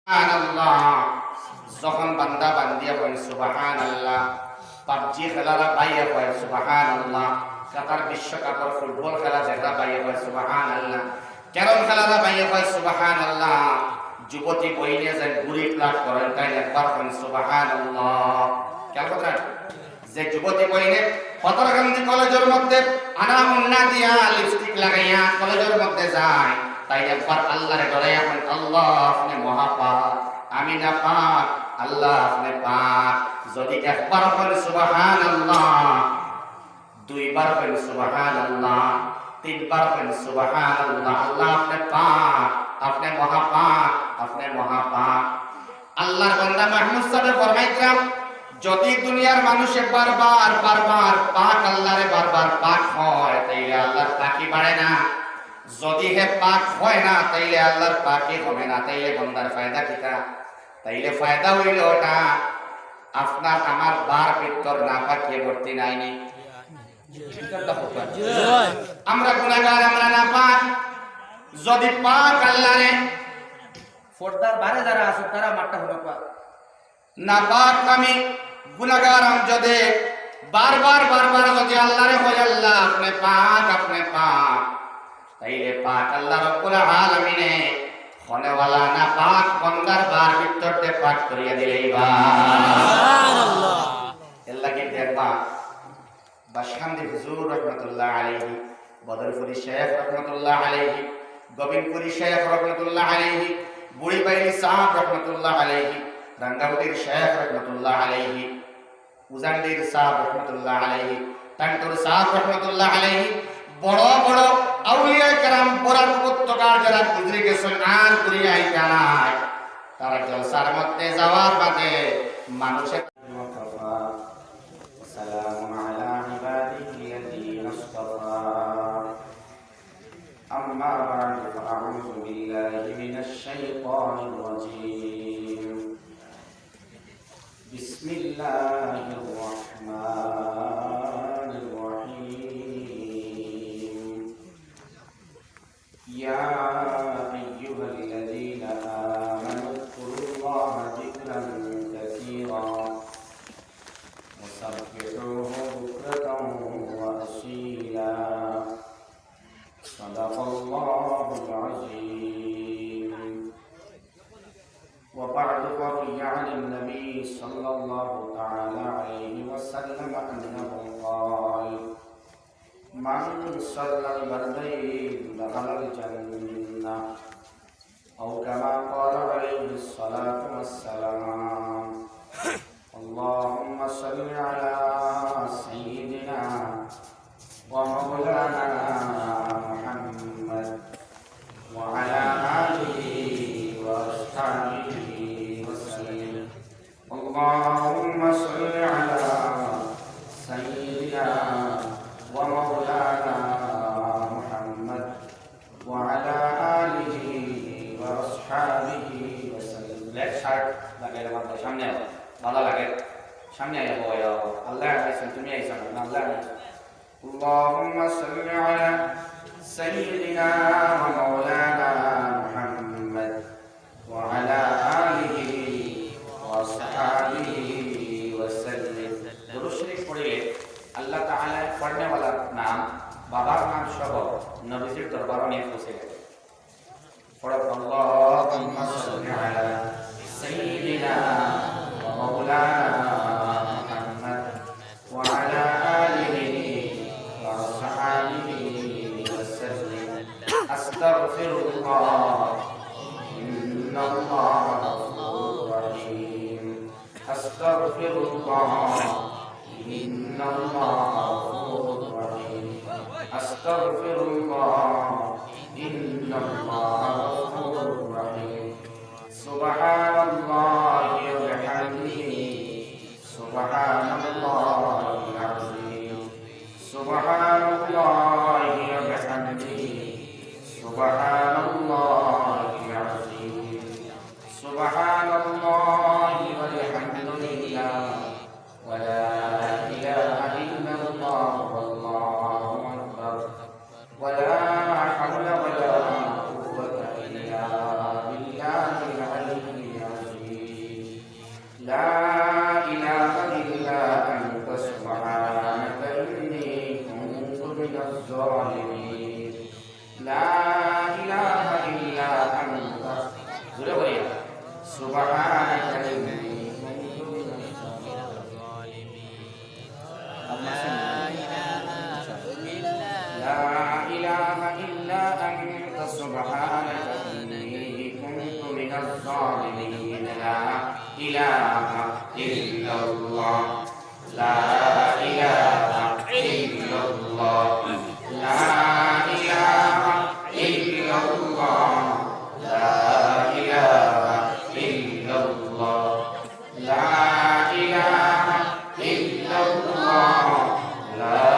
সুবহানাল্লাহ যখন বান্দা বান্দিয়া কয় সুবহানাল্লাহ, পাবজি খেলারা বাইয়া কয় সুবহানাল্লাহ, কাতার বিশ্বকাপের ফুটবল খেলা যারা বাইয়া কয় সুবহানাল্লাহ, ক্যারম খেলারা বাইয়া কয় সুবহানাল্লাহ, যুবতী বইনে যে গুড়ি প্লাট করেন তাই একবার কয় সুবহানাল্লাহ। কেন কথা যে যুবতী বইনে ফতরকান্দি কলেজের মধ্যে আনা মুন্না দিয়া লিপস্টিক লাগাইয়া কলেজের মধ্যে যায়, তাই একবার আল্লাহরে ডরাইয়া কয় আল্লাহ আপনি মহাপাক, আমি না পাক, আল্লাহ আপনি পাক। যদি একবার কয় সুবহানাল্লাহ, দুইবার কয় সুবহানাল্লাহ, তিনবার কয় সুবহানাল্লাহ, আল্লাহ আপনি পাক, আপনি মহাপাক, আপনি মহাপাক। আল্লাহর বান্দা মাহমুদ সাহেব ফরমাইতাম, যদি দুনিয়ার মানুষে বারবার বারবার পাক আল্লাহরে বারবার পাক হয় তাইলে আল্লাহর পাকি বাড়ে না, যদি হে পাক হয় না তাইলে আল্লাহর পাকি হবে না। তাইলে বান্দার ফায়দা কিটা? তাইলে ফায়দা হইল ওটা আপনার আমার বার ভিতর না পাকিয়ে ভর্তি নাইনি। আমরা গুনাহগার, আমরা না পাক। যদি পাক আল্লাহরে ফোরদার বারে যারা আছে তারা মারটা হলো পাক না পাক, আমি গুনাহগার আম যদি বারবার বারবার যদি আল্লাহরে কই আল্লাহ আপনি পাক, আপনি পাক, তাইলে পাক আল্লাহ রব্বুল আলামিনে খনেওয়ালা না পাক বান্দার বার ভিতরতে পাক করিয়া দিলেই বা সুবহানাল্লাহ। আল্লাহ কি দেখবা বাশখান্দি হুজুর রাহমাতুল্লাহ আলাইহি, বদরপুরি শেখ রাহমাতুল্লাহ আলাইহি, গোবিন্দপুরি শেখ রাহমাতুল্লাহ আলাইহি, বুড়িবাইলি সাহেব রাহমাতুল্লাহ আলাইহি, রাঙ্গাউটির শেখ রাহমাতুল্লাহ আলাইহি, উজান্ডির সাহেব রাহমাতুল্লাহ আলাইহি, টান্টুর সাহেব রাহমাতুল্লাহ আলাইহি, বড় বড় আউলিয়া کرام বরাক উপত্যকার যারা গুজরে গেছেন আর ঘুরে আইতা নাই, তারা জলসার মধ্যে যাওয়ার বাদে মানুষের সালামু আলা ইবাদিহিল্লাযীনা ইসতাফা, আম্মা বা'দু ফাআউযু বিল্লাহি মিনাশ শাইতানির রাজীম। বিসমিল্লাহির রাহমানির রাহিম। ইয়া আইয়ুহাল্লাযীনা আমানু যকুরুল্লাহা যিকরান কাসীরা ওয়াসাব্বিহুহু বুকরাতাও ওয়া আসীলা। সাদাকাল্লাহুল আযীম। وبعد فروي عن النبي صلى الله تعالى عليه وسلم أنه قال: من صلى البردين دخل الجنة، أو كما قال عليه الصلاة والسلام. اللهم صل على سيدنا ومولانا محمد وعلى آله وأصحابه وسلم. اللهم صل على سيدنا ومولانا محمد وعلى آله وأصحابه وسلم. Let's start. লাগাইলে মাথা সামনে আও, ভালো লাগে সামনে আইবো আল্লাহ আইছেন, তুমি আইছেন আল্লাহ। اللهم صل على سيدنا ومولانا محمد وعلى آله وصحبه وسلم. दुरूद शरीफ पढ़िले अल्लाह ताआला पढ़ने वाला नाम बाबार नाम सह नबीजिर दरबार में पहुंचे गए। पढ़ो अल्लाहुम्मा सल्लि अला सय्यिदिना व मौलाना मुहम्मद व अला आलिहि व असहाबिहि वसल्लिम। अस्तगफिरुल्लाह इन्नल्लाह गफूरुर रहीम। अस्तगफिरुल्लाह इन्नल्लाह गफूरुर रहीम। अस्तगफिरुल्लाह इन्नल्लाह गफूरुर रहीम। सुब्हानल्लाहि व बिहम्दिहि सुब्हानल्लाहिल अज़ीम। सुब्हानल्लाहि व बिहम्दिहि सुब्हानल्लाहिल अज़ीम। सुब्हानल्लाहि वल्हम्दुलिल्लाह व ला इलाहा इल्लल्लाह वल्लाहु अकबर व ला हौला व ला कुव्वता इल्ला बिल्लाहिल अलिय्यिल লা ইলাহা ইল্লা আনতা সুবহানাকা ইন্নী কুনতু মিনাজ জালিমিন লা ইলাহা ইল্লা আনতা জোরে বলিয়া সুবহানাকা ইন্নী কুনতু মিনাজ জালিমিন লা ইলাহা ইল্লা আনতা সুবহানাকা ইন্নী কুনতু মিনাজ জালিমিন লা ইলাহা ইল্লাল্লাহ লা ইলাহা ইল্লাল্লাহ লা ইলাহা ইল্লাল্লাহ লা ইলাহা ইল্লাল্লাহ লা ইলাহা ইল্লাল্লাহ লা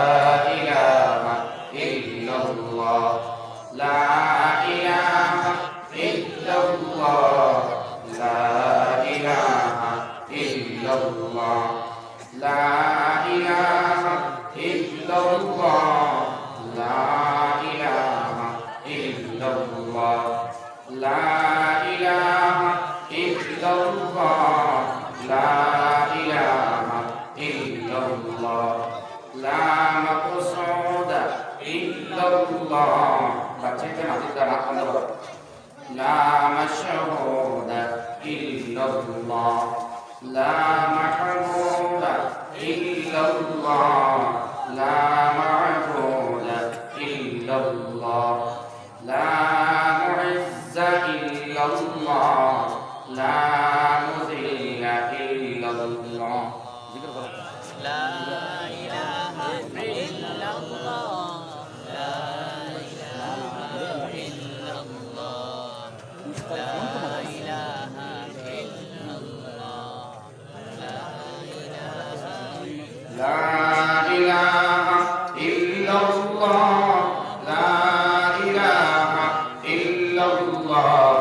ইলাহা ইল্লাল্লাহ লা ইলাহা ইল্লাল্লাহ লা ইলাহা ইল্লাল্লাহ লা ইলাহা ইল্লাল্লাহ লা ইলাহা ইল্লাল্লাহ লা ইলাহা ইল্লাল্লাহ লা ইলাহা ইল্লাল্লাহ লা মাকসুদা ইল্লাল্লাহ বাচ্চাকে মাটিতে হাত বন্ধ করো লা মাশহুদা ইল্লাল্লাহ লা মাহমুদা ইল্লাল্লাহ লা মা'বুদা ইল্লাল্লাহ লা মু'izza ইল্লাল্লাহ লা মুযিল্লা ইল্লাল্লাহ জিকির করো লা ইলাহা ইল্লাল্লাহ লা ইলাহা ইল্লাল্লাহ লা ইলাহা ইল্লাল্লাহ লা ইলাহা ইল্লাল্লাহ লা ইলাহা ইল্লাল্লাহ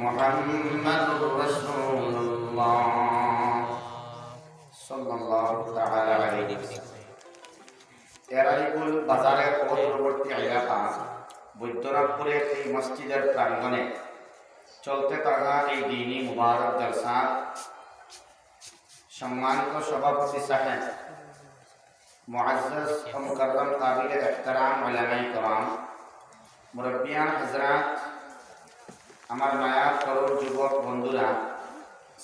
মুহাম্মাদুর রাসূলুল্লাহ সাল্লাল্লাহু তাআলা আলাইহি ওয়াসাল্লাম এরাইকুল বাজারের পূর্ববর্তী এলাকা বৈদ্যনাথপুরের এই মসজিদের প্রাঙ্গণে চলতে থাকা এই দ্বীনি মুবারক জলসা সম্মানিত সভাপতি সাহেব মুআজ্জাজ ও মুকাররম কাবিলে ইহতিরাম উলামায়ে কিরাম মুরব্বিয়ান হযরত আমার মায়া করুণ যুবক বন্ধুরা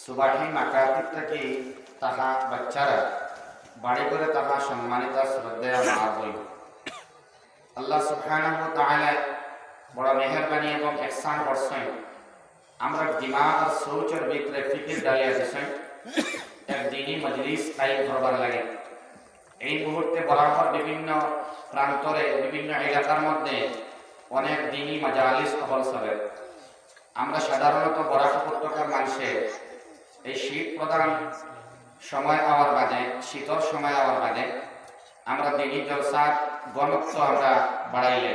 সুবাহি মাকাতিব থেকে তাহা বাচ্চারা বাড়ি করে তাহা সম্মানিত শ্রদ্ধেয় মা বই আল্লাহ সুবহানাহু ওয়া তাআলা বড় মেহেরবানি এবং ইহসান করছেন আমরা দিমাগ আর সোচের ভিতরে ফিকির ডালিয়া দিয়েছেন এক দ্বীনি মজলিস আয়োজন করবার লাগে এই মুহূর্তে বরাবর বিভিন্ন প্রান্তরে বিভিন্ন এলাকার মধ্যে অনেক দ্বীনি মাজালিস হল চলে আমরা সাধারণত বরাক উপত্যকার মানুষে এই শীত প্রধান সময় আওয়ার বাদে শীতল সময় আওয়ার বাদে আমরা দ্বীনি জলসার ঘনত্ব আমরা বাড়াইলে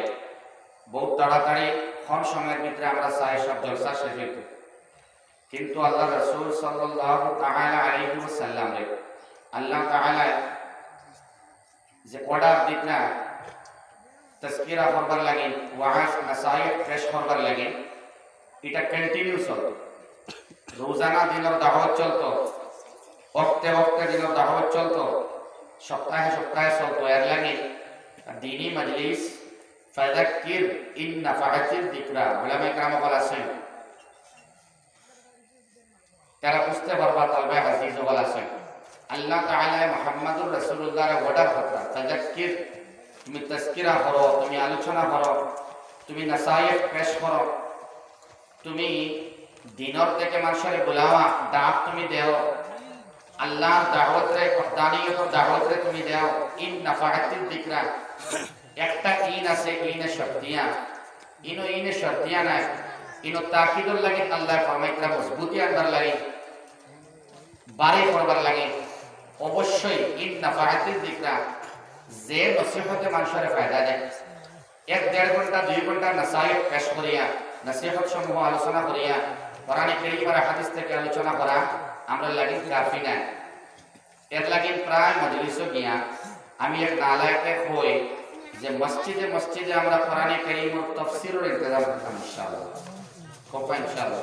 বহুত তাড়াতাড়ি কম সময়ের ভিতরে আমরা চাই সব জলসা শেষ হইত কিন্তু আল্লাহ রাসূল সাল্লাল্লাহু তাআলা আলাইহি ওয়াসাল্লাম আল্লাহ তাআলা যে অর্ডার দিত না তাজকিরা করবার লাগে ওয়াজ নাসাইহ পেশ করবার লাগে এটা কন্টিনিউ চলতো রোজানা দিনের দাওয়াত চলতো ওয়াক্তে ওয়াক্তে দিনের দাওয়াত চলতো সপ্তাহে সপ্তাহে চলতো এর লাগে দ্বীনি মজলিস ফাযাক্কির ইন নাফাআতিয যিকরা উলামায়ে কেরাম বলেছেন তারা বুঝতে পারবা তালবে হাদিস বলেছেন আল্লাহ তাআলা মুহাম্মদুর রাসূলুল্লাহর অর্ডার করতা ফাযাক্কির তুমি তাজকিরা করো তুমি আলোচনা করো তুমি নাসাইহ পেশ করো তুমি দিনের থেকে মানুষের বুলাওয়া দাওয়াত তুমি দেও আল্লাহর দাওয়াত রে ওহদানিয়ত দাওয়াত রে তুমি দেও ইন নাফাআতিয যিকরা একটা ইন আছে ইনে শর্তিয়া ইনে শর্তিয়া না ইনো তাকিদুল লাগে আল্লাহ ফরমাইতরা মজবুতি আনবার লাগে বারে করবার লাগে অবশ্যই ইন নাফাআতিয যিকরা যে নসিহতে মানুষের ফায়দা দেয় 1-1.5 ঘন্টা 2 ঘন্টা নাসাইহ পেশ করিয়া নসিহত সমূহ আলোচনা করিয়া কোরআনে কারীম আর হাদিস থেকে আলোচনা করা আমরা লাগি কাফি না এর লাগি প্রায় মজলিসও গিয়া আমি এক নালায়কে হই যে মসজিদে মসজিদে আমরা কোরআনে কারীম ও তাফসীরের ইন্তজাম করতাম ইনশাআল্লাহ কোপা ইনশাআল্লাহ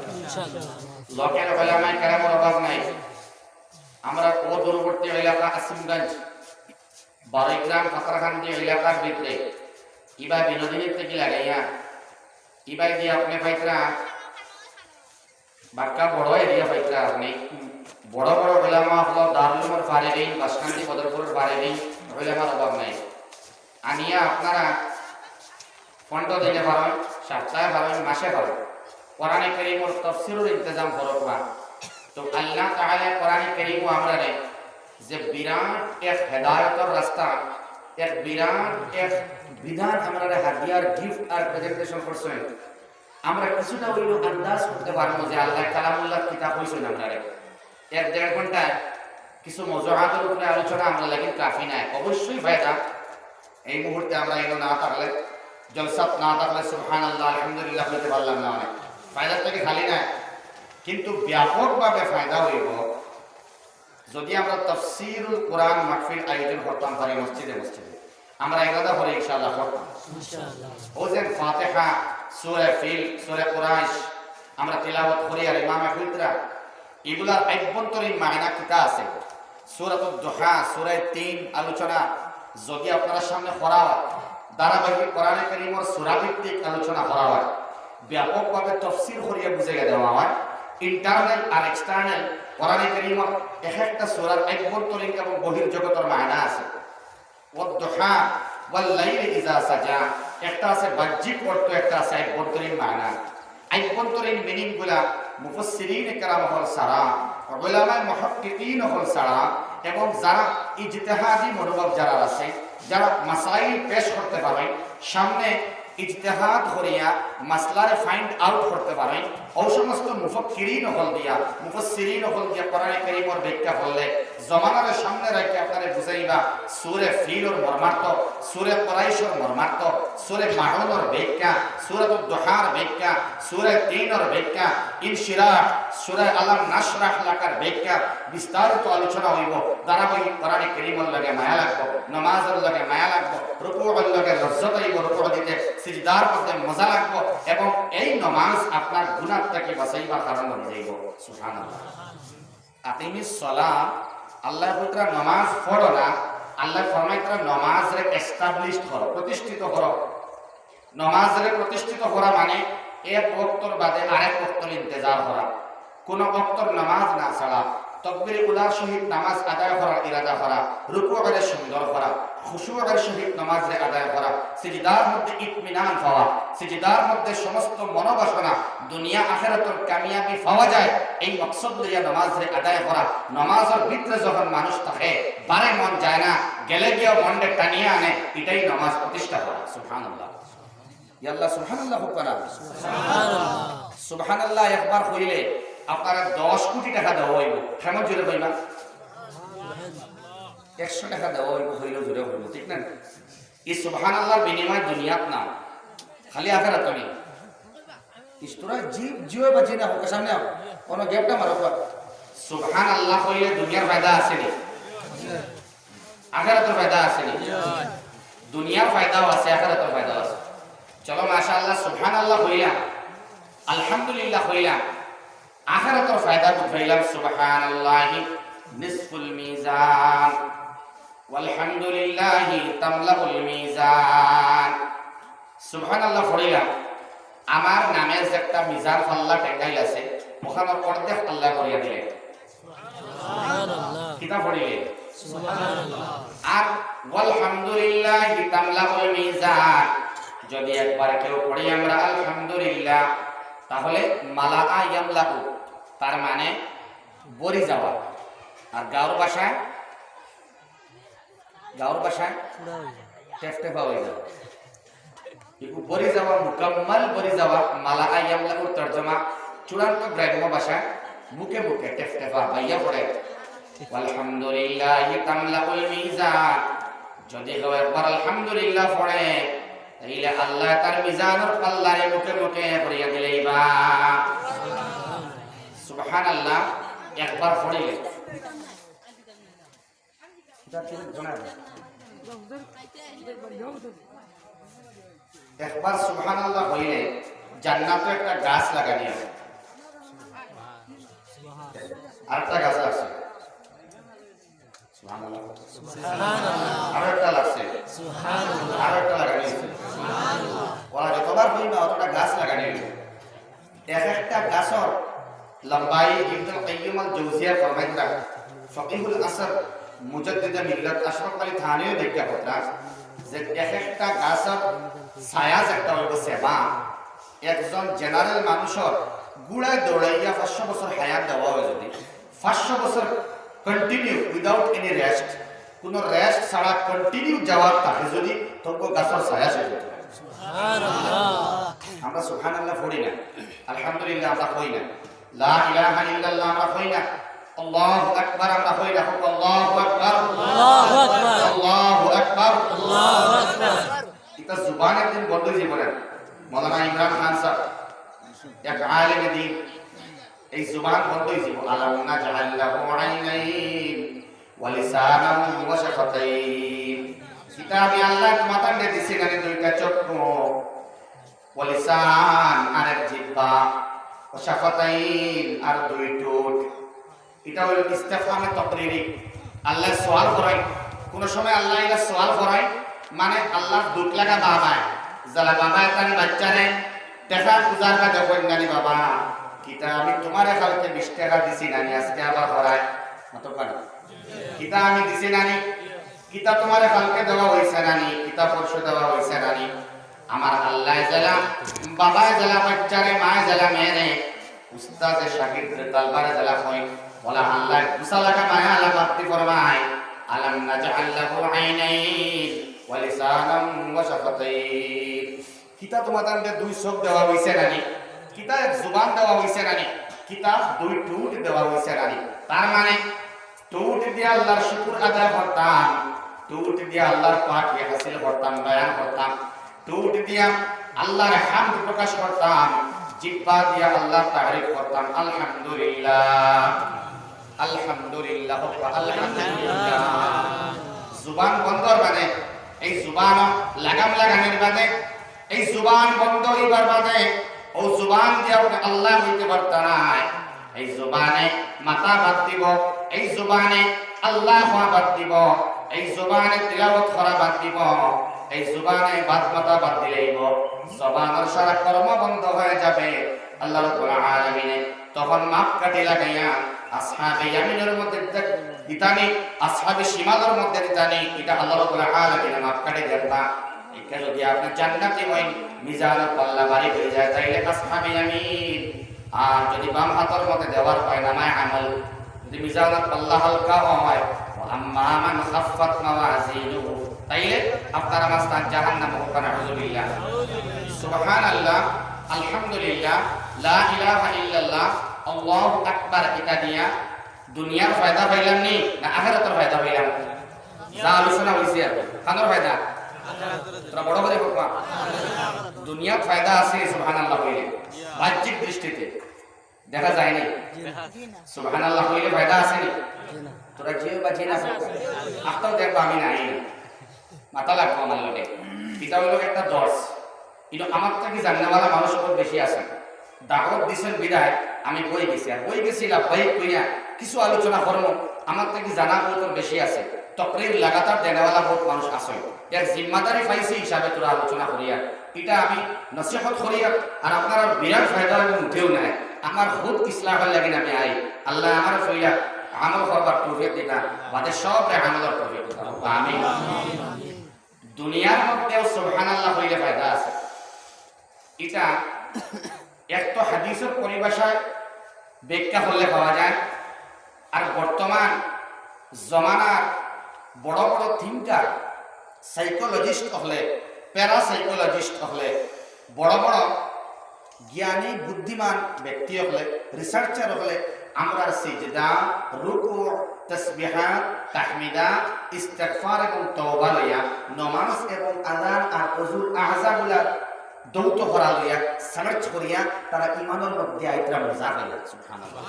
লোকের উলামায়ে কেরামের অভাব নাই আমরা ও দূরবর্তী এলাকা আসিমগঞ্জ বারৈগ্রাম পাথরখান্দি এলাকার ভিতরে ইবা বিনোদিনীর থেকে লাগাইয়া ইবাই দিয়ে আপনি পাইতরা বাক্কা বড় এরিয়া পাইতরা আপনি বড় বড় ওলামা হল দারুলুমের পারে নেই বাসকান্দি বদরপুরের পারে নেই ওলামার অভাব নাই আনিয়া আপনারা ফন্ড দিতে পারেন সপ্তাহে পারেন মাসে পারেন কোরআনে কারীমের তাফসীরের ইন্তজাম করবা তো আল্লাহ তাআলা কোরআনে কারীম আমরা রে যে বিরাট এক হেদায়েতের রাস্তা এক বিরাট এক বিধান আমরা হাদিয়ার গিফট আর প্রেজেন্টেশন করছেন আমরা কিছুটা হইলো আন্দাজ করতে পারবো যে আল্লাহ কালামুল্লাহ কিতাব হইছেন আমরা রে এক দেড় ঘন্টা কিছু মজুহাতের উপরে আলোচনা আমরা লাগি কাফি নাই অবশ্যই ফায়দা এই মুহূর্তে আমরা এগুলো না থাকলে জলসাত না থাকলে সুবহানাল্লাহ আলহামদুলিল্লাহ বলতে পারলাম না অনেক ফায়দা থেকে খালি না কিন্তু ব্যাপকভাবে ফায়দা হইব যদি আমরা তাফসীরুল কোরআন মাহফিল আয়োজন করতাম পারি মসজিদে মসজিদে আমরা এগুলো করে ইনশাআল্লাহ করতাম ইনশাআল্লাহ ওজেন ফাতিহা সূরা ফিল সূরা কুরাইশ আমরা তিলাওয়াত করি আর ইমামে হুজরা এগুলা আভ্যন্তরীণ মায়না কিতা আছে সূরাতুদ দুহা সূরা 3 আলোচনা যদি আপনারা সামনে করা হয় ধারাবাহিক কোরআনে কারীমের সূরা ভিত্তিক আলোচনা করা হয় ব্যাপকভাবে তাফসীর করিয়া বুঝাইয়া দেওয়া হয় ইন্টারনাল আর এক্সটার্নাল কোরআনে কারীমের এক একটা সূরার আভ্যন্তরীণ এবং বহির্জগতের মায়না আছে ওয়াদ-দুহা ওয়াল লাইলি ইযা সাজা একটা আছে বাহ্যিক অর্থ একটা আছে আভ্যন্তরীণ মায়না আভ্যন্তরীণ মিনিং গুলা মুফাসসিরিন کرام হল সারা উলামা মুহাক্কিকিন হল সারা এবং যারা ইজতিহাদি মনোভাব যারা আছে যারা মাসাইল পেশ করতে পারেন সামনে ইজতিহাদ করিয়া মাসলারে ফাইন্ড আউট করতে পারেন ও সমস্ত মুফাক্কিরিন হল দিয়া মুফাসসিরিন হল দিয়া কোরআনে কারীমের ব্যাখ্যা করলে জমানার সামনে রেখে আপনারা বুঝাইবা সূরা ফিলর মর্মার্থ সূরা কুরাইশের মর্মার্থ সূরা মাউনের ব্যাখ্যা সূরাতুদ দুহার ব্যাখ্যা সূরা 3 এর ব্যাখ্যা ইনশিরাহ সূরা আলাম নাশরাহ লাকার ব্যাখ্যা বিস্তারিত আলোচনা হইব ধারাবাহিক কোরআনে কারীমের লাগে মায়া লাগবে নামাজের লাগে মায়া লাগবে রুকুউর লাগে লজ্জত হইব রুকু দিতে সিজদার মধ্যে মজা লাগবে এবং এই নামাজ আপনার গুনাহ থেকে বাঁচাইবার কারণ হয়ে যাইব সুবহানাল্লাহ আকিমিস সালাত আল্লাহ পুত্রা নামাজ পড়ো না আল্লাহ ফরমাইতরা নামাজরে এস্টাবলিশ করো প্রতিষ্ঠিত করো নামাজরে প্রতিষ্ঠিত করা মানে এক ওয়াক্তর বাদে আরেক ওয়াক্তর ইন্তজার করা কোন ওয়াক্তর নামাজ না ছাড়া তাকবীর উলার সহিত নামাজ আদায় করার ইরাদা করা রুকুরে সুন্দর করা খুশুয়ের সহিত নামাজে আদায় করা সিজদার মধ্যে ইতমিনান পাওয়া সিজদার মধ্যে সমস্ত মনোবাসনা দুনিয়া আখিরাতের কামিয়াবি পাওয়া যায় এই মাকসাদ লইয়া নামাজে আদায় করা নামাজের ভিতরে যখন মানুষ থাকে বারে মন যায় না গেলে গিয়ে মনকে টানিয়ে আনে এটাই নামাজ প্রতিষ্ঠা করা সুবহানাল্লাহ ইয়া আল্লাহ সুবহানাল্লাহ হুকরা সুবহানাল্লাহ সুবহানাল্লাহ একবার কইলে আপনারা 10 কোটি টাকা দেওয়া হইব কেমন জোরে পাইবা 100 টাকা দেওয়া হইব হইল জোরে হইব ঠিক না এই সুবহানাল্লাহর বিনিময় দুনিয়াত না খালি আখিরাত নেই ইস্তরা জীব জিও বাজি না হোক সামনে কোন গ্যাপটা মারো সুবহানাল্লাহ কইলে দুনিয়ার ফায়দা আছে নি আখিরাতের ফায়দা আছে নি দুনিয়ার ফায়দাও আছে আখিরাতের ফায়দাও আছে চলো মাশাআল্লাহ সুবহানাল্লাহ কইলা আলহামদুলিল্লাহ কইলা আখিরাতের ফায়দা বুঝাইলাম সুবহানাল্লাহি নিসফুল মিজান ওয়ালহামদুলিল্লাহি তামলাউল মিজান সুবহানাল্লাহ পড়িলাম আমার নামে যে একটা মিজান আল্লাহ টেকাইল আছে ওখানে অর্ধেক আল্লাহ করিয়া দিলেন সুবহানাল্লাহ কিতা পড়িলে সুবহানাল্লাহ আর ওয়ালহামদুলিল্লাহি তামলাউল মিজান যদি একবার কেউ পড়ি আমরা আলহামদুলিল্লাহ তাহলে মালাকা ইয়ামলাকু তার মানে বরি যাওয়া আর গাওর ভাষায় টেফটেফা হয়ে যাওয়া একটু বরি যাওয়া মুকাম্মাল বরি যাওয়া মালাকা ইয়ামলাকুর তরজমা চূড়ান্ত গ্রাম্য ভাষায় মুখে মুখে টেফটেফা বাইয়া পড়ে আলহামদুলিল্লাহি তামলাকুল মিজান যদি কেউ একবার আলহামদুলিল্লাহ পড়ে তাইলে আল্লাহ তার মিজানের পাল্লারে মুখে মুখে করিয়া দিলেইবা সুবহানাল্লাহ একবার পড়িলে একবার সুবহানাল্লাহ হইলে জান্নাতে একটা গাছ লাগানি আছে আরেকটা গাছ আছে আরো একটা লাগছে, আরো একটা লাগানি ওরা যতবার হইবা অতটা গাছ লাগানি হইবে। এক একটা গাছর লম্বাই ইবনুল কাইয়্যিম আল জাওজিয়া ফরমাইতা ফকিহুল আসর মুজাদ্দিদ মিল্লাত আশরাফ আলী থানিও দেখা কথা যে এক একটা গাছর ছায়া একটা হইব সেবা। একজন জেনারেল মানুষের গুড়ায় দৌড়াইয়া 500 বছর হায়াত দেওয়া হয়, যদি 500 বছর কন্টিনিউ উইদাউট এনি রেস্ট, কোনো রেস্ট ছাড়া কন্টিনিউ যাওয়ার থাকে যদি তবু গাছের ছায়া শেষ হতো। আমরা সুবহানাল্লাহ পড়ি না, আলহামদুলিল্লাহ আমরা কই না, লা ইলাহা ইল্লাল্লাহ আমরা কই না, আল্লাহু আকবার আমরা কই না, আল্লাহু আকবার আল্লাহু আকবার আল্লাহু আকবার আল্লাহু আকবার। এটা জুবান একদিন বন্ধ হয়ে পড়ে। মৌলানা ইমরান খান সাহেব এক আলেম দ্বীন, এই জুবান বন্ধ হয়ে যাব। আলাম নাজআল লাহু আইনাইন ওয়া লিসানান ওয়া শাফাতাইন। কিতাবে আল্লাহ তোমাদের দিয়েছেন আমি দুইটা চক্ষু, ওয়া লিসান আর এক জিহ্বা, ওয়া শাফাতাইন আর দুই ঠোঁট। এটা হলো ইস্তিফহামে তাকরীরি। আল্লাহ সওয়াল করেন, কোন সময় আল্লাহ এটা সওয়াল করেন মানে আল্লাহ দুঃখ লাগা বাবা যারা বাবা তার বাচ্চারে টাকা পূজার কাজে কন্যানি বাবা কিতা আমি তোমার কালকে 20 টাকা দিছি নানি, আজকে আবার করায় মত পারে কিতা আমি দিছি নানি, কিতা তোমার কালকে দেওয়া হইছে নানি, কিতা পরশু দেওয়া হইছে নানি। আমার আল্লাহ জালা বাবা জালা বাচ্চারে মা জালা মেরে উস্তাদে শাগির্দে তালবারে জালা কই বলা আল্লাহ গুসা লাগা মায়া আলা বাতি ফরমায় আলাম নাজআল লাহু আইনাইন ওয়া লিসানান ওয়া শাফাতাইন। কিতা তোমাদের দুই চোখ দেওয়া হইছে নানি, কিতা জুবান দেওয়া হইছে নানি, কিতা দুই ঠোঁট দেওয়া হইছে নানি। তার মানে ঠোঁট দিয়ে আল্লাহর শুকর আদায় করতাম, ঠোঁট দিয়ে আল্লাহর পাক হাসিল করতাম, বয়ান করতাম, ঠোঁট দিয়ে আল্লাহর হামদ প্রকাশ করতাম, জিহ্বা দিয়ে আল্লাহর তারিফ করতাম। আলহামদুলিল্লাহ আলহামদুলিল্লাহ আলহামদুলিল্লাহ। জুবান বন্ধ মানে এই জুবান লাগাম লাগানোর বাদে, এই জুবান বন্ধ হইবার বাদে ও জুবান দিয়ে আল্লাহ হইতে পারত না। এই জুবানে মাথা বাদ দিব, এই জুবানে আল্লাহ হওয়া বাদ দিব, এই জুবানে তিলাওয়াত করা বাদ দিব, এই জুবানে বাদ মাথা বাদ দিলেইব জবানের সারা কর্ম বন্ধ হয়ে যাবে। আল্লাহ রাব্বুল আলামিন তখন মাপ কাটি লাগাইয়া আসহাবে ইয়ামিনের মধ্যে দিতানি, আসহাবে শিমালের মধ্যে দিতানি। এটা আল্লাহ রাব্বুল আলামিন মাপ কাটি দেবা। এটা যদি আপনি জান্নাতি হইন মিজানের পাল্লা ভারী হয়ে যায় তাইলে আসহাবে ইয়ামিন, আর যদি বাম হাতের মধ্যে দেওয়ার পায় নামায় আমল, যদি মিজানের পাল্লা হালকা হয় আম্মা মান খাফফাত মাওয়াজিনুহু তাইলে আপনার মাস্তান জাহান্নাম হবে। নাউযুবিল্লাহ সুবহানাল্লাহ আলহামদুলিল্লাহ লা ইলাহা ইল্লাল্লাহ আল্লাহু আকবার। এটা দিয়া দুনিয়ার ফায়দা পাইলাম নি না আখিরাতের ফায়দা পাইলাম? যা আলোচনা হইছে আর কানোর ফায়দা তোরা বড় করে বাবা দুনিয়ার ফায়দা আছে সুবহানাল্লাহ হইলে, বাহ্যিক দৃষ্টিতে দেখা যায় না। সুবহানাল্লাহ হইলে ফায়দা আছে নি? তোরা জিও বা জিনা আত্মাও দেখবা আমি নাই মাথা লাগবো আমার লগে। এটা হইল একটা দর্শ, কিন্তু আমার থেকে জান্নাওয়ালা মানুষ খুব বেশি আছে। দাওয়াত দিছেন বিদায় আমি বই গেছি, আর বই গেছিলাম বই কইয়া কিছু আলোচনা করবো, আমার থেকে জানা বহুত বেশি আছে। তকরির লাগাতার দেনেওয়ালা বহুত মানুষ আছে, এর জিম্মাদারি পাইছি হিসাবে তোরা আলোচনা করিয়া এটা আমি নসিহত করিয়া। আর আপনার বিরাট ফায়দা উঠেও নাই, আমার খুব ইসলামের লাগি আমি আই আল্লাহ আমার ফইলা আমল করবার তৌফিক দিনা, বাদে সব আমলের তৌফিক দিনা। আমিন। দুনিয়ার মধ্যেও সুবহানাল্লাহ হইলে ফায়দা আছে। এটা একটা হাদিসের পরিভাষায় ব্যাখ্যা করলে পাওয়া যায়। আর বর্তমান জমানার বড় বড় থিঙ্কার সাইকোলজিস্ট হলে, প্যারাসাইকোলজিস্ট হলে, বড় বড় জ্ঞানী বুদ্ধিমান ব্যক্তি হলে, রিসার্চার হলে আমরা সিজদা, রুকু, তাসবিহাত, তাহমিদাত, ইস্তিগফার এবং তওবা লইয়া নামাজ এবং আযান আর ওযুর আযাবুলা দৌত করা লইয়া সার্চ করিয়া তারা ঈমানের মধ্যে আইতরা মজা পাইয়া। সুবহানাল্লাহ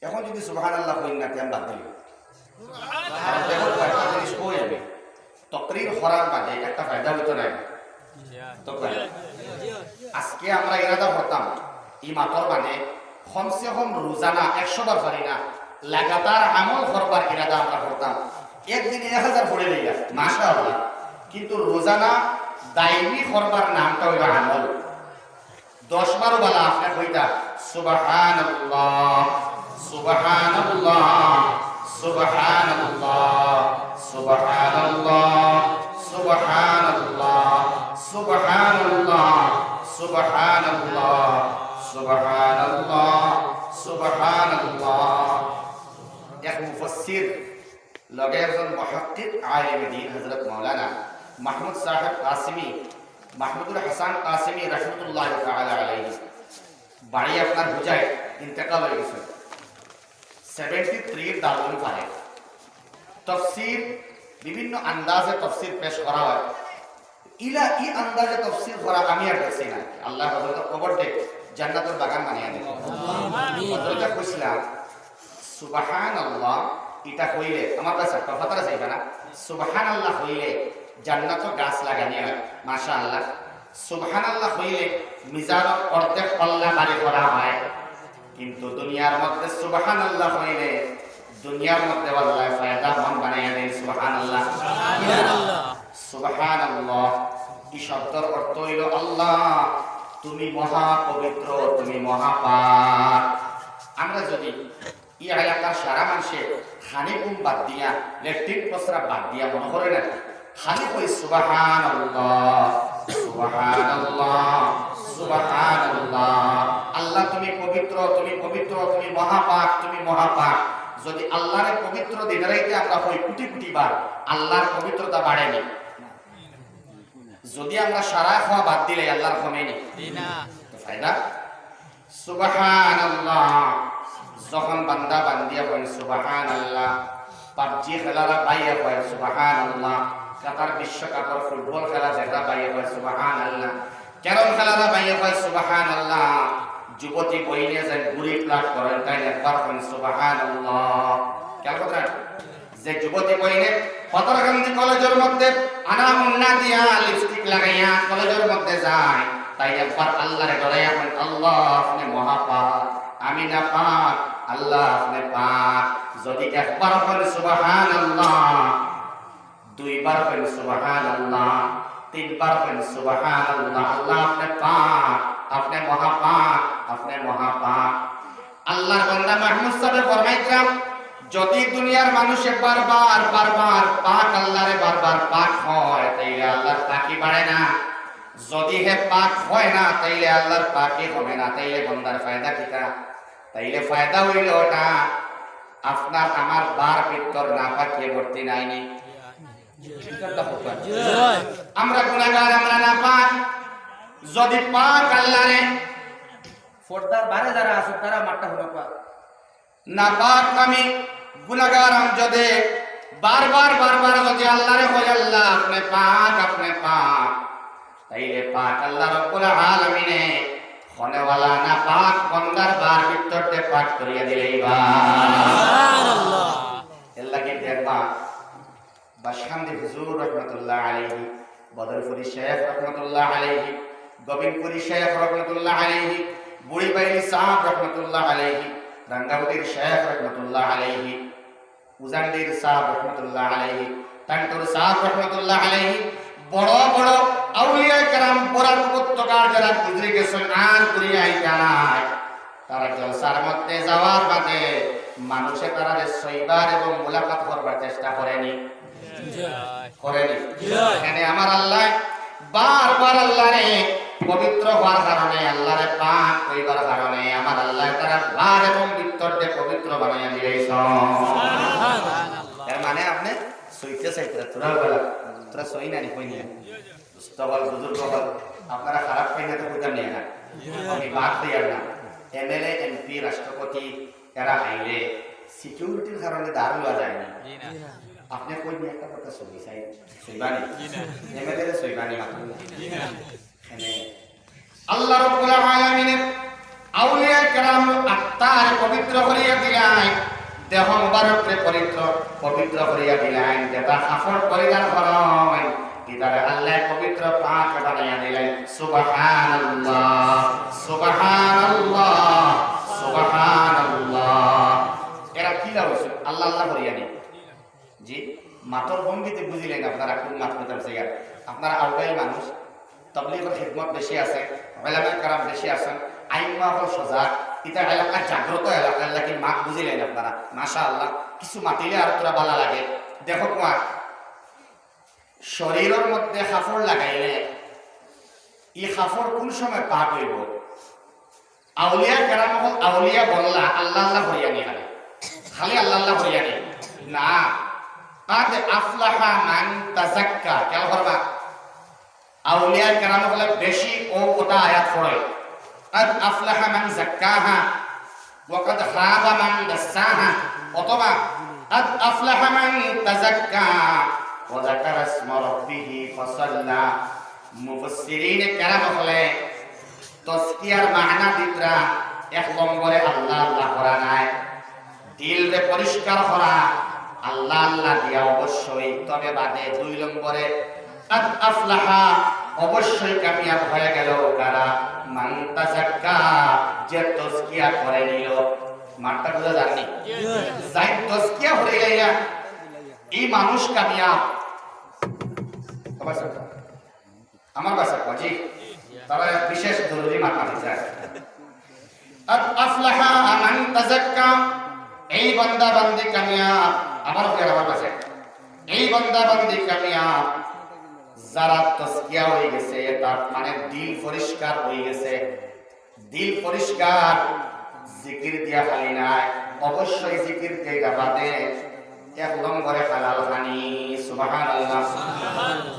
এখন যদি সুবহানাল্লাহ কই না তেম বাদ দিল আর দেখো একটা জিনিস কই আমি তকরির করার বাদে একটা ফায়দা হইতো না। তো আজকে আমরা ইরাদা করতাম এই মাতর মানে কমসে কম রোজানা 100 বার পারি না লাগাতার আমল করবার ইরাদা আমরা করতাম, একদিন 1000 পড়ে লইয়া মাশাআল্লাহ, কিন্তু রোজানা দাইমি করবার নামটা হইল আমল। 10-12 বেলা আপনি কইতা সুবহানাল্লাহ সুবহানাল্লাহ সুবহানাল্লাহ সুবহানাল্লাহ সুবহানাল্লাহ সুবহানাল্লাহ সুবহানাল্লাহ সুবহানাল্লাহ সুবহানাল্লাহ। এক মুফাসসির লগে একজন মুহাক্কিক আলিম দ্বীন হযরত মাওলানা মাহমুদ সাহেব কাসিমি, মাহমুদুল হাসান কাসিমি রাহমাতুল্লাহ তাআলা আলাইহি, বাড়ি আপনার বুঝায় ইন্তেকাল হয়ে গেছে। 73 দারুল ফারেক তাফসীর, বিভিন্ন আন্দাজে তাফসীর পেশ করা হয়। ইলা ই আন্দাজে তাফসীর করা আমি আর দেখছি না। আল্লাহ হযরত কবর দেখ জান্নাতের বাগান বানিয়ে দেন। হযরত কইছিলাম সুবহানাল্লাহ এটা কইলে আমার কাছে কথাটা চাইবা না, সুবহানাল্লাহ কইলে জান্নাতের গাছ লাগানি হয় মাশাআল্লাহ। সুবহানাল্লাহ কইলে মিজানের অর্ধেক পাল্লা বাড়ি করা হয়, কিন্তু দুনিয়ার মধ্যে সুবহানাল্লাহ কইলে দুনিয়ার মধ্যে আল্লাহ ফায়দা মন বানাইয়া দেন। সুবহানাল্লাহ সুবহানাল্লাহ সুবহানাল্লাহ। এই শব্দের অর্থ হইল আল্লাহ তুমি মহা পবিত্র, তুমি মহাপাক। আমরা যদি এই এলাকার সারা মানুষে খানিকুম বাদ দিয়া, লেট্রিন প্রস্রাব বাদ দিয়া মনে করে না, খালি কই সুবহানাল্লাহ সুবহানাল্লাহ সুবহানাল্লাহ, আল্লাহ তুমি পবিত্র, তুমি পবিত্র, তুমি মহাপাক, তুমি মহাপাক। যদি আল্লাহর পবিত্র দিন রাইতে আমরা কই কোটি কোটি বার, আল্লাহর পবিত্রতা বাড়েনি। যদি আমরা সারা খাওয়া বাদ দিলে আল্লাহর কমেনি না, তো ফায়দা। সুবহানাল্লাহ যখন বান্দা বান্দিয়া কয় সুবহানাল্লাহ, পাবজি খেলারা বাইয়া কয় সুবহানাল্লাহ, কাতার বিশ্বকাপের ফুটবল খেলা যেটা বাইয়া কয় সুবহানাল্লাহ, ক্যারম খেলারা বাইয়া কয় সুবহানাল্লাহ, যুবতী বইনে যে গুড়ি প্লাট করেন তাই একবার কয় সুবহানাল্লাহ। কেন কথা যে যুবতী বইনে ফতরকান্দি কলেজের মধ্যে আনা মুন্না দিয়া লিপস্টিক লাগাইয়া কলেজের মধ্যে যায়, তাই একবার আল্লাহরে ডরাইয়া কয় আল্লাহ আপনি মহাপাক, আমি না পাক, আল্লাহ আপনি পাক। যদি একবার কয় সুবহানাল্লাহ, দুইবার কয় সুবহানাল্লাহ, তিনবার কয় সুবহানাল্লাহ, আল্লাহ আপনি পাক, আপনি মহাপাক, আপনি মহাপাক। আল্লাহর বান্দা মাহমুদ সাহেব ফরমাইতাম যদি দুনিয়ার মানুষে বারবার বারবার পাক আল্লাহরে বারবার পাক হয় তাইলে আল্লাহর পাকি বাড়ে না, যদি হে পাক হয় না তাইলে আল্লাহর পাকি হবে না। তাইলে বান্দার ফায়দা কিটা? তাইলে ফায়দা হইল ওটা আপনার আমার বার ভিতর না পাকিয়ে ভর্তি নাইনি। আমরা গুনাহগার, আমরা না পাক। যদি পাক আল্লাহরে ফোরদার বারে যারা আছে তারা মাঠটা হলো পাক, না পাক আমি গুনাহগার আম যদি বারবার বারবার যদি আল্লাহরে কই আল্লাহ আপনি পাক, আপনি পাক, তাইলে পাক আল্লাহ রব্বুল আলামিনে খনেওয়ালা না পাক বান্দার বার ভিতরতে পাক করিয়া দিলেই বা সুবহানাল্লাহ। আল্লাহ কি দেখবা বাশখান্দি হুজুর রাহমাতুল্লাহ আলাইহি, বদরপুরি শেখ রাহমাতুল্লাহ আলাইহি, গোবিন্দপুরি শেখ রাহমাতুল্লাহ আলাইহি, বুড়িবাইলি সাহেব রাহমাতুল্লাহ আলাইহি, রাঙ্গাউটির শেখ রাহমাতুল্লাহ আলাইহি, উজান্ডির সাহেব রাহমাতুল্লাহ আলাইহি, টান্টুর সাহেব রাহমাতুল্লাহ আলাইহি, বড় বড় আউলিয়া کرام বরাক উপত্যকার যারা গুজরে গেছেন আর ঘুরে আইতা নাই, তারা জলসার মধ্যে যাওয়ার বাদে মানুষে তারা সইবার এবং মুলাকাত করবার চেষ্টা করেনি, করেনি। এখানে আমার আল্লাহ বারবার আল্লাহরে পবিত্র হওয়ার কারণে, আল্লাহরে পাক কইবার কারণে আমার আল্লাহ তারা বার এবং ভিতরতে পবিত্র বানাইয়া দিয়েছেন। সুবহানাল্লাহ। এর মানে আপনি সইতে চাইতে তোরা বলা তোরা সই না নি কইনি তবল বুজুর্গ বল আপনারা খারাপ কইনা তো কইতাম না, আমি বাদ দিয়ার না। এমএলএ এমপি রাষ্ট্রপতি এরা আইলে সিকিউরিটির কারণে দাঁড় লওয়া যায় না, আপনি কই নিয়ে একটা কথা সই চাই সইবানি এমএলএ রে সইবানি মাত্র এখানে আল্লাহ রাব্বুল আলামিন আউলিয়া کرام আত্মার পবিত্র করিয়া দিলেন, দেহ মুবারককে পবিত্র করিয়া দিলেন, যেটা কাফন পরিধান করেন ইদারে আল্লাহ পবিত্র পাক বানাইয়া দিলেন। সুবহানাল্লাহ সুবহানাল্লাহ সুবহানাল্লাহ। এরা কি জি মাতর ভঙ্গিতে বুঝিলেন আপনারা কোন মাত কথা বলছে আপনারা আউটাইল মানুষ তবলিগের খিদমত বেশি আছে ওলামায়ে কেরাম বেশি আছেন আইম্মা হল সজাগ এটা এলাকা জাগ্রত এলাকা লাগি মাত বুঝিলেন আপনারা মাশাআল্লাহ কিছু মাতিলে আর তোরা ভালো লাগে দেখো তোমার শরীরের মধ্যে কাপড় লাগাইলে এই কাপড় কোন সময় পাক হইব আউলিয়া কেরাম হল আউলিয়া বললা আল্লাহ আল্লাহ হইয়া নি খালি আল্লাহ আল্লাহ হইয়া নি না قد أفلح من تزكى কেন করবা আউলিয়া কেরাম হলে বেশি ও ওটা আয়াত পড়ে قد أفلح من زكاها وقد خاب من دساها অথবা قد أفلح من تزكى وذكر اسم ربه فصلى মুফাসসিরিন কেরাম হলে তাসকিয়ার মানা দিতরা এক নম্বরে আল্লাহ আল্লাহ করা নাই দিলরে পরিষ্কার করা আল্লাহ আল্লাহ দিয়া অবশ্যই তবে বাদে দুই নম্বরে আদ আফলাহা অবশ্যই কামিয়াব হয়ে গেল কারা মান তাযাক্কা যে তাসকিয়া করে নিল মানটা বুঝা যায়নি যাই তাসকিয়া হয়ে গেল এই মানুষ কামিয়াব আমার কাছে জি তারা বিশেষ জরুরি মাথা দিতে আদ আফলাহা মান তাযাক্কা এই বান্দা বান্দি কামিয়াব আমার ফের আমার কাছে এই বান্দা বান্দি কামিয়াব যারা তাসকিয়া হয়ে গেছে তার মানে দিল পরিষ্কার হয়ে গেছে দিল পরিষ্কার জিকির দিয়া খালি নাই অবশ্যই জিকির দিয়ে বাদে এক নম্বরে হালাল খানি সুবহানাল্লাহ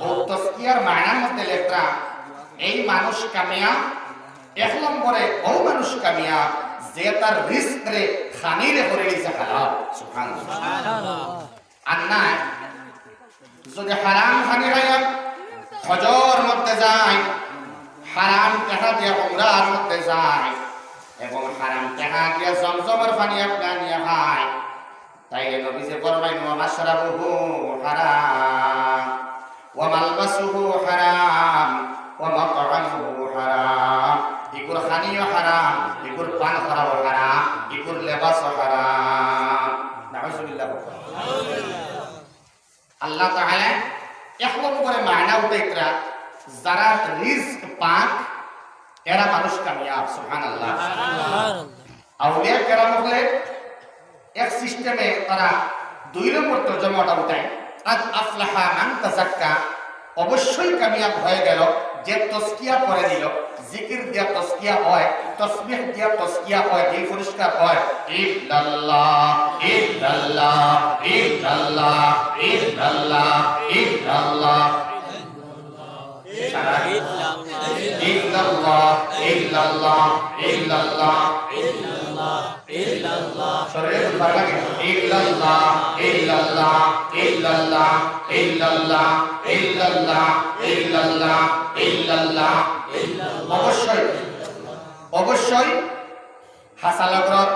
ও তাসকিয়ার মানার মধ্যে লেখা এই মানুষ কামিয়াব এক নম্বরে ও মানুষ কামিয়াব যে তার রিজকে খানিরে করে দিয়েছে হালাল সুবহানাল্লাহ আর না যদি হারাম খানি খায় হজর মধ্যে যায় হারাম টাকা দিয়ে উমরার মধ্যে যায় এবং হারাম টাকা দিয়ে জমজমের পানি আপনি নিয়ে খায় তাইলে নবী যে ফরমাইন ওয়া মাশরাবুহু হারাম ওয়া মালবাসুহু হারাম ওয়া মাতআমুহু হারাম ইকুর খানিও হারাম ইকুর পান করাও হারাম ইকুর লেবাসও হারাম নাউজুবিল্লাহ আল্লাহ তাআলা এক নম্বরে মানা উঠাইতরা যারা রিজক পাক এরা মানুষ কামিয়াব সুবহানাল্লাহ আউলিয়া কেরাম হলে এক সিস্টেমে তারা দুই নম্বর তরজমাটা উঠায় আদ আফলাহা মান তাযাক্কা অবশ্যই কামিয়াব হয়ে গেল যে তাসকিয়া করে দিল জিকির দিয়া তাসকিয়া হয় তাসবিহ দিয়া তাসকিয়া হয় দিল পরিষ্কার হয় ইল্লাল্লাহ ইল্লাল্লাহ ইল্লাল্লাহ ইল্লাল্লাহ ইল্লাল্লাহ ইল্লাল্লাহ ইল্লাল্লাহ ইল্লাল্লাহ ইল্লাল্লাহ শরীরে বার লাগে ইল্লাল্লাহ ইল্লাল্লাহ ইল্লাল্লাহ ইল্লাল্লাহ ইল্লাল্লাহ ইল্লাল্লাহ ইল্লাল্লাহ অবশ্যই অবশ্যই হাসালাগর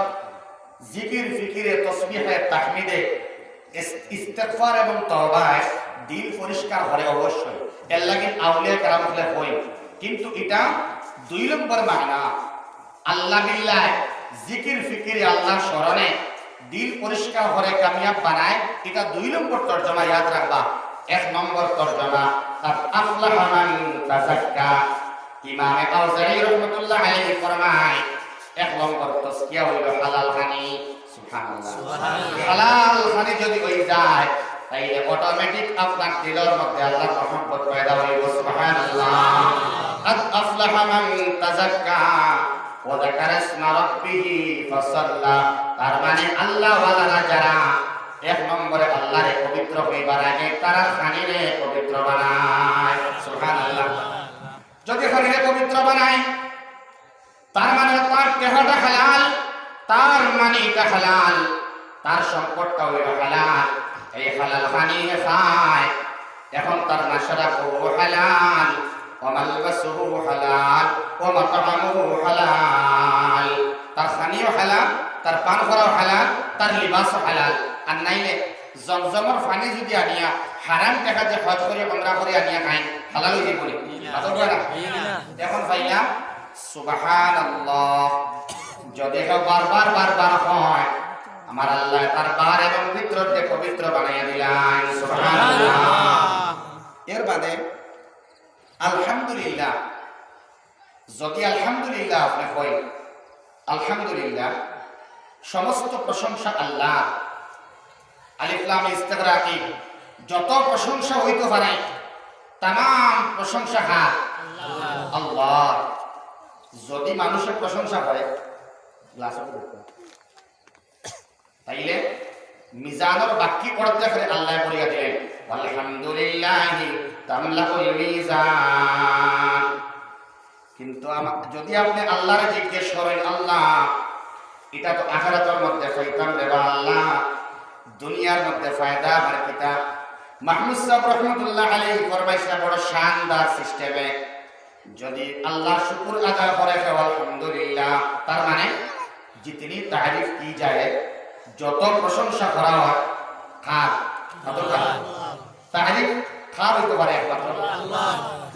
জিকির ফিকিরে তাসবিহে তাহমিদে ইস্তিগফার এবং তওবায় দিল পরিষ্কার করে অবশ্যই এর লাগি আউলিয়া কেরাম হলে কই কিন্তু এটা দুই নম্বর মানা আল্লাহ বিল্লাহ জিকির ফিকিরে আল্লাহর স্মরণে দিল পরিষ্কার করে কামিয়াব বানায় এটা দুই নম্বর তরজমা ইয়াদ রাখবা এক নম্বর তরজমা আফলাহা মান তাযাক্কা ইমাম আউজাঈ রাহমাতুল্লাহ আলাইহি ফরমায় এক নম্বর তাসকিয়া হইল হালাল খানি সুবহানাল্লাহ হালাল খানি যদি হয়ে যায় তাইলে অটোমেটিক আপনার দিলের মধ্যে আল্লাহর রহমত পয়দা হইব সুবহানাল্লাহ আদ আফলাহা মান তাযাক্কা ওয়া যাকারা ইসমা রাব্বিহি ফাসাল্লা তার মানে আল্লাহ ওয়ালারা যারা এক নম্বরে আল্লাহরে পবিত্র হইবার আগে তারা খানিরে পবিত্র বানায় সুবহানাল্লাহ যদি খানিরে পবিত্র বানায় তার মানে তার দেহটা হালাল তার মানে এটা হালাল তার সম্পদটা হইল হালাল এই হালাল খানি খায় এখন তার মাশরাবুহু হালাল ওয়া মালবাসুহু হালাল ওয়া মাতআমুহু হালাল তার খানিও হালাল তার পান করাও হালাল তার লিবাসও হালাল আর নাইলে জমজমের পানি যদি আনিয়া হারাম টাকা যে হজ করে উমরা করে আনিয়া খায় হালাল হয়ে পড়ে এখন ভাইয়া সুবহানাল্লাহ যদি বারবার হয় আমার আল্লাহ তার বার এবং ভিতরতে পবিত্র পবিত্র বানাইয়া দিলেন সুবহানাল্লাহ। এর বাদে আলহামদুলিল্লাহ, যদি আলহামদুলিল্লাহ আপনি কই আলহামদুলিল্লাহ সমস্ত প্রশংসা আল্লাহ, আলিফ লাম ইস্তিগরাকি, যত প্রশংসা হইতে পারে তাম প্রশংসা কার? আল্লাহ। যদি মানুষের প্রশংসা করে তাইলে মিজানের বাকি পড়তে করে আল্লাহ বলিয়া দিলেন আলহামদুলিল্লাহি তামলাকুল মিজান। কিন্তু যদি আপনি আল্লাহর জিজ্ঞেস করেন আল্লাহ এটা তো আখিরাতের মধ্যে ফায়দাম দেবা আল্লাহ, দুনিয়ার মধ্যে ফায়দা আমার কিতা? মাহমুদ সাহেব রহমতুল্লাহ আলাইহি ফরমাইছে বড় শানদার সিস্টেমে যদি আল্লাহ শুকর আদায় করে আলহামদুলিল্লাহ, তার মানে जितनी तारीफ की जाए, যত প্রশংসা করা হয় কার? তারিফ কার হইতে পারে? একমাত্র আল্লাহ।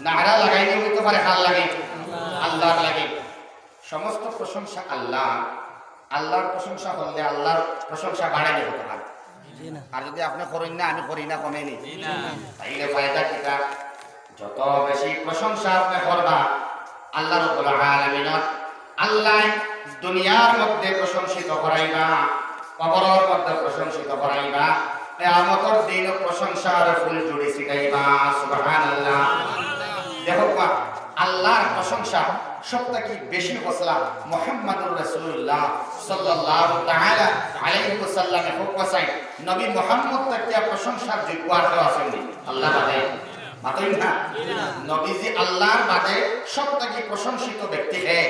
নারা লাগাইলে হইতে পারে কার লাগে? আল্লাহর লাগে। সমস্ত প্রশংসা আল্লাহ। আল্লাহর প্রশংসা করলে আল্লাহর প্রশংসা বাড়াইলে হতে পারে। আর যদি আপনি করেন না আমি করি না কমেনি, তাইলে ফায়দা কিটা? যত বেশি প্রশংসা আপনি করবা আল্লাহ রাব্বুল আলামিন, আল্লাহ দুনিয়ার মধ্যে প্রশংসিত করাইবা, কবরের মধ্যে প্রশংসিত করাইবা, কিয়ামতের দিন প্রশংসার ফুল জুড়ি ছিটাইবা সুবহানাল্লাহ। দেখো আল্লাহর প্রশংসা সবথেকে বেশি হসলা মুহাম্মদুর রাসূলুল্লাহ সাল্লাল্লাহু তাআলা আলাইহি ওয়াসাল্লামে হুকমাসাই নবী মুহাম্মদ তাকে প্রশংসার যোগ্য আর কেউ আছেন আল্লাহ বাদে? মাতই না, নবীজি আল্লাহর বাদে সবথেকে প্রশংসিত ব্যক্তি হে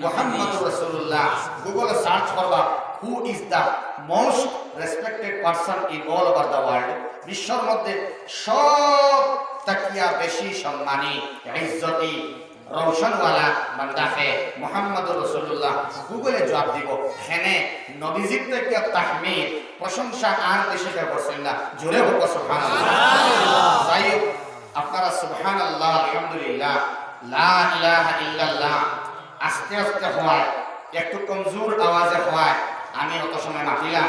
মুহাম্মদুর রাসূলুল্লাহ। গুগলে সার্চ করবা who is the most respected person in all over the world, বিশ্বের মধ্যে সব তাকিয়া বেশি সম্মানী ইজ্জতি রৌশনওয়ালা বান্দা হে মুহাম্মদুর রাসূলুল্লাহ। গুগলে জবাব দিব হেনে নবীজির থেকে তাহমিদ প্রশংসা আর দেশে করছেন না, জোরে হোক সুবহানাল্লাহ। তাই আপনারা সুবহানাল্লাহ আলহামদুলিল্লাহ লা ইলাহা ইল্লাল্লাহ আস্তে আস্তে হয়, একটু কমজোর আওয়াজে হয়, আমি অত সময় মাতিলাম।